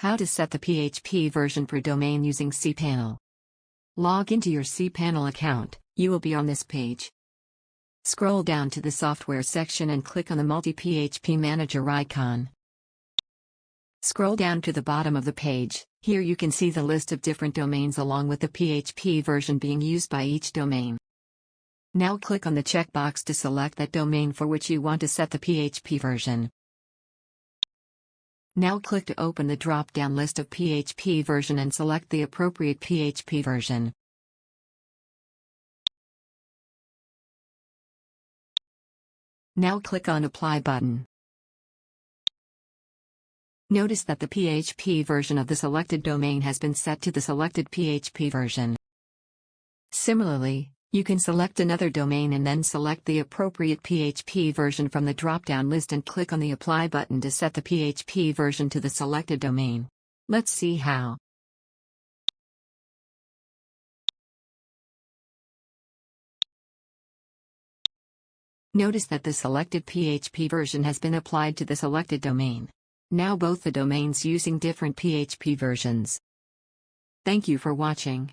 How to set the PHP version per domain using cPanel. Log into your cPanel account. You will be on this page. Scroll down to the Software section and click on the Multi-PHP Manager icon. Scroll down to the bottom of the page. Here you can see the list of different domains along with the PHP version being used by each domain. Now click on the checkbox to select that domain for which you want to set the PHP version. Now click to open the drop-down list of PHP version and select the appropriate PHP version. Now click on Apply button. Notice that the PHP version of the selected domain has been set to the selected PHP version. Similarly, you can select another domain and then select the appropriate PHP version from the drop-down list and click on the Apply button to set the PHP version to the selected domain. Let's see how. Notice that the selected PHP version has been applied to the selected domain. Now both the domains using different PHP versions. Thank you for watching.